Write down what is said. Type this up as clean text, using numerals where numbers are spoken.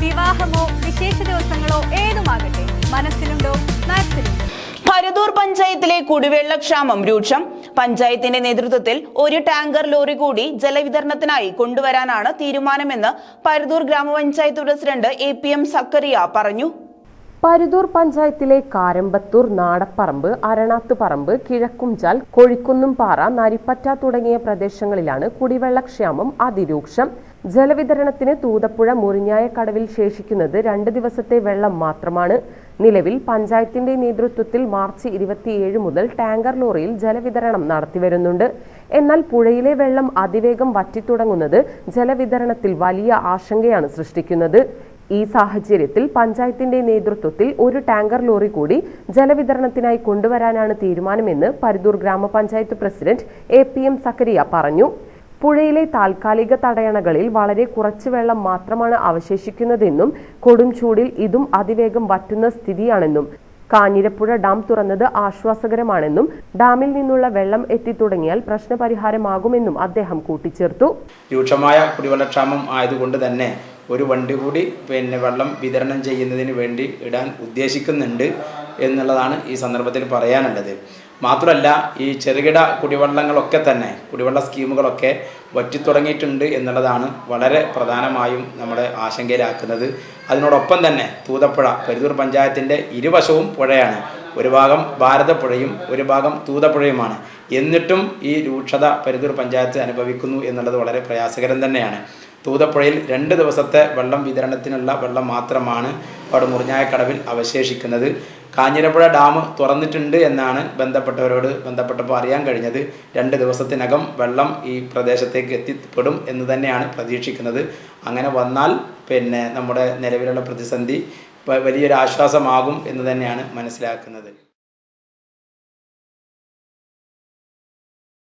വിവാഹമോ വിശേഷ ദിവസങ്ങളോ ഏതുമാകട്ടെ, മനസ്സിലുണ്ടോ മാക്സിലുണ്ടോ. പരുതൂർ പഞ്ചായത്തിലെ കുടിവെള്ളക്ഷാമം രൂക്ഷം. പഞ്ചായത്തിന്റെ നേതൃത്വത്തിൽ ഒരു ടാങ്കർ ലോറി കൂടി ജലവിതരണത്തിനായി കൊണ്ടുവരാനാണ് തീരുമാനമെന്ന് പരുതൂർ ഗ്രാമപഞ്ചായത്ത് പ്രസിഡന്റ് APM സക്കറിയ പറഞ്ഞു. പരുതൂർ പഞ്ചായത്തിലെ കാരമ്പത്തൂർ, നാടപ്പറമ്പ്, അരണാത്തുപറമ്പ്, കിഴക്കുംചാൽ, കൊഴിക്കുന്നുംപാറ, നരിപ്പറ്റ തുടങ്ങിയ പ്രദേശങ്ങളിലാണ് കുടിവെള്ളക്ഷാമം അതിരൂക്ഷം. ജലവിതരണത്തിന് തൂതപ്പുഴ മുറിഞ്ഞായക്കടവിൽ ശേഷിക്കുന്നത് 2 ദിവസത്തെ വെള്ളം മാത്രമാണ്. നിലവിൽ പഞ്ചായത്തിന്റെ നേതൃത്വത്തിൽ മാർച്ച് 27 മുതൽ ടാങ്കർ ലോറിയിൽ ജലവിതരണം നടത്തിവരുന്നുണ്ട്. എന്നാൽ പുഴയിലെ വെള്ളം അതിവേഗം വറ്റിത്തുടങ്ങുന്നത് ജലവിതരണത്തിൽ വലിയ ആശങ്കയാണ് സൃഷ്ടിക്കുന്നത്. ഈ സാഹചര്യത്തിൽ പഞ്ചായത്തിന്റെ നേതൃത്വത്തിൽ ഒരു ടാങ്കർ ലോറി കൂടി ജലവിതരണത്തിനായി കൊണ്ടുവരാനാണ് തീരുമാനമെന്ന് പരുതൂർ ഗ്രാമപഞ്ചായത്ത് പ്രസിഡന്റ് APM സക്കറിയ പറഞ്ഞു. പുഴയിലെ താൽക്കാലിക തടയണകളിൽ വളരെ കുറച്ച് വെള്ളം മാത്രമാണ് അവശേഷിക്കുന്നതെന്നും കൊടും ചൂടിൽ ഇതും അതിവേഗം വറ്റുന്ന സ്ഥിതിയാണെന്നും കാഞ്ഞിരപ്പുഴ ഡാം തുറന്നത് ആശ്വാസകരമാണെന്നും ഡാമിൽ നിന്നുള്ള വെള്ളം എത്തിത്തുടങ്ങിയാൽ പ്രശ്നപരിഹാരമാകുമെന്നും അദ്ദേഹം കൂട്ടിച്ചേർത്തു. രൂക്ഷമായ കുടിവെള്ളക്ഷാമം ആയതുകൊണ്ട് തന്നെ ഒരു വണ്ടി കൂടി വെള്ളം വിതരണം ചെയ്യുന്നതിന് വേണ്ടി ഇടാൻ ഉദ്ദേശിക്കുന്നുണ്ട് എന്നുള്ളതാണ് ഈ സന്ദർഭത്തിൽ പറയാനുള്ളത്. മാത്രമല്ല, ഈ ചെറുകിട കുടിവെള്ളങ്ങളൊക്കെ തന്നെ, കുടിവെള്ള സ്കീമുകളൊക്കെ വറ്റിത്തുടങ്ങിയിട്ടുണ്ട് എന്നുള്ളതാണ് വളരെ പ്രധാനമായും നമ്മുടെ ആശങ്കയിലാക്കുന്നത്. അതിനോടൊപ്പം തന്നെ തൂതപ്പുഴ, പരുതൂർ പഞ്ചായത്തിൻ്റെ ഇരുവശവും പുഴയാണ്. ഒരു ഭാഗം ഭാരതപ്പുഴയും ഒരു ഭാഗം തൂതപ്പുഴയുമാണ്. എന്നിട്ടും ഈ രൂക്ഷത പരുതൂർ പഞ്ചായത്ത് അനുഭവിക്കുന്നു എന്നുള്ളത് വളരെ പ്രയാസകരം തന്നെയാണ്. തൂതപ്പുഴയിൽ 2 ദിവസത്തെ വെള്ളം വിതരണത്തിനുള്ള വെള്ളം മാത്രമാണ് അവിടെ മുറിഞ്ഞായക്കടവിൽ അവശേഷിക്കുന്നത്. കാഞ്ഞിരപ്പുഴ ഡാം തുറന്നിട്ടുണ്ട് എന്നാണ് ബന്ധപ്പെട്ടപ്പോൾ അറിയാൻ കഴിഞ്ഞത്. 2 ദിവസത്തിനകം വെള്ളം ഈ പ്രദേശത്തേക്ക് എത്തിപ്പെടും എന്ന് തന്നെയാണ് പ്രതീക്ഷിക്കുന്നത്. അങ്ങനെ വന്നാൽ നമ്മുടെ നിലവിലുള്ള പ്രതിസന്ധി വലിയൊരു ആശ്വാസമാകും എന്ന് തന്നെയാണ് മനസ്സിലാക്കുന്നത്.